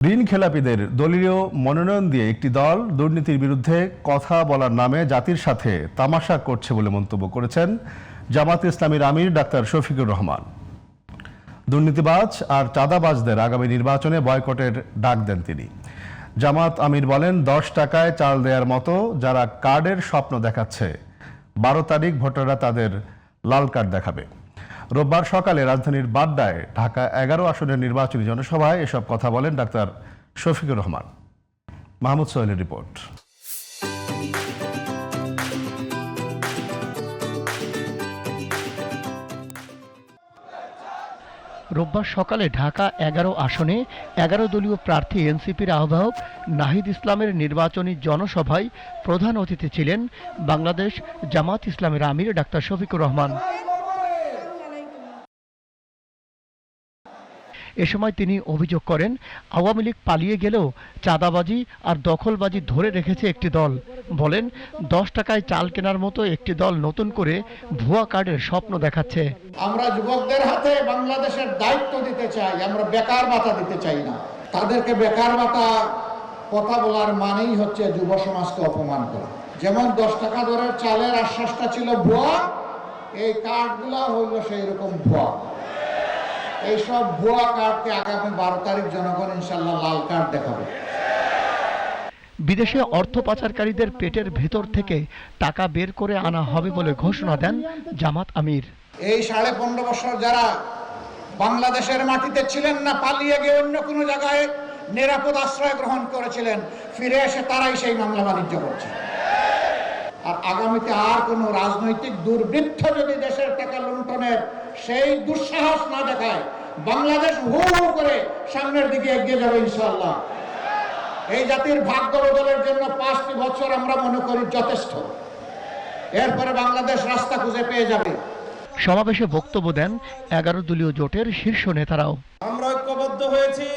ঋণ খেলাপিদের দলীয় মনোনয়ন দিয়ে একটি দল দুর্নীতির বিরুদ্ধে কথা বলার নামে জাতির সাথে তামাশা করছে বলে মন্তব্য করেছেন জামাত ইসলামীর আমির ডাক্তার শফিকুর রহমান। দুর্নীতিবাজ আর চাঁদাবাজদের আগামী নির্বাচনে বয়কটের ডাক দেন তিনি। জামাত আমির বলেন, 10 টাকায় চাল দেওয়ার মতো যারা কার্ডের স্বপ্ন দেখাচ্ছে, 12 তারিখ ভোটাররা তাদের লাল কার্ড দেখাবে। রোববার সকালে রাজধানীর বাড্ডায় ঢাকা 11 আসনের নির্বাচনী জনসভায় এসব কথা বলেন ডাক্তার শফিকুর রহমান। মাহমুদ সোহেলের রিপোর্ট। রোববার সকালে ঢাকা 11 আসনে 11 দলীয় প্রার্থী এনসিপির আহ্বায়ক নাহিদ ইসলামের নির্বাচনী জনসভায় প্রধান অতিথি ছিলেন বাংলাদেশ জামাত ইসলামের আমির ডাক্তার শফিকুর রহমান। এ সময় তিনি অভিযোগ করেন, আওয়ামী লীগ পালিয়ে গেলেও চাঁদাবাজি আর দখলবাজি ধরে রেখেছে একটি দল। বলেন, 10 টাকায় চাল কেনার মতো একটি দল নতুন করে ভুয়া কার্ডের স্বপ্ন দেখাচ্ছে। আমরা যুবকদের হাতে বাংলাদেশের দায়িত্ব দিতে চাই, আমরা বেকার ভাতা দিতে চাই না। তাদেরকে বেকার ভাতা কথা বলার মানেই হচ্ছে যুব সমাজকে অপমান করা। যেমন 10 টাকা দরের চালের আশ্বাসটা ছিল ভুয়া, এই কার্ডগুলা হইল সেই রকম ভুয়া। এইসব ভুয়া কার্ডকে আগামী 12 তারিখ জনগণ ইনশাল্লাহ লাল কার্ড দেখাবে। বিদেশে অর্থ পাচারকারীদের পেটের ভেতর থেকে টাকা বের করে আনা হবে বলে ঘোষণা দেন জামাত আমির। এই 15.5 বছর যারা বাংলাদেশের মাটিতে ছিলেন না, পালিয়ে গিয়ে অন্য কোনো জায়গায় নিরাপদ আশ্রয় গ্রহণ করেছিলেন, ফিরে এসে তারাই সেই মামলা বাণিজ্য করছে। আর আগামীতে আর কোনো রাজনৈতিক দুর্বৃত্ত যদি দেশের টাকা লুণ্ঠনের সেই দুঃসাহস না দেখায়, বাংলাদেশ হু হু করে সামনের দিকে এগিয়ে যাবে ইনশাআল্লাহ। এই জাতির ভাগ্য বদলের জন্য 5টি বছর আমরা মনে করি যথেষ্ট। এরপরে বাংলাদেশ রাস্তা খুঁজে পেয়ে যাবে। সমাবেশে বক্তব্য দেন 11 দলীয় জোটের শীর্ষ নেতারাও। আমরা ঐক্যবদ্ধ হয়েছি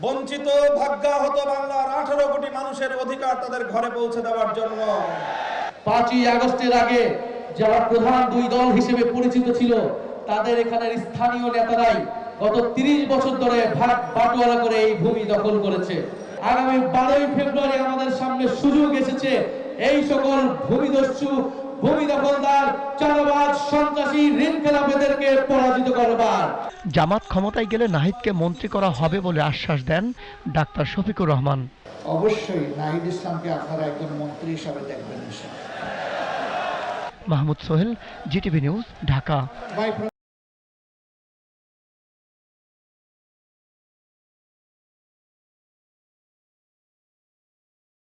বঞ্চিত ভাগ্যাহত বাংলার 18 কোটি মানুষের অধিকার তাদের ঘরে পৌঁছে দেওয়ার জন্য। 5ই আগস্টের আগে যারা প্রধান দুই দল হিসেবে পরিচিত ছিল, তাদের এখানের স্থানীয় নেতারাই গত 30 বছর ধরে ভাগ বাটোয়ারা করে এই ভূমি দখল করেছে। আগামী 12ই ফেব্রুয়ারি আমাদের সামনে সুযোগ এসেছে এই সকল ভূমিদস্যু, ভূমি দখলদার, চাঁদাবাজ, সন্ত্রাসী, ঋণ খেলাপিদেরকে পরাজিত করবার। জামাত ক্ষমতায় গেলে নাহিদকে মন্ত্রী করা হবে বলে আশ্বাস দেন ডাক্তার শফিকুর রহমান। অবশ্যই নাহিদ ইসলামকে আপনারা একজন মন্ত্রী হিসাবে দেখবেন ইনশাআল্লাহ। Mahmud Sohel, GTV news, Dhaka.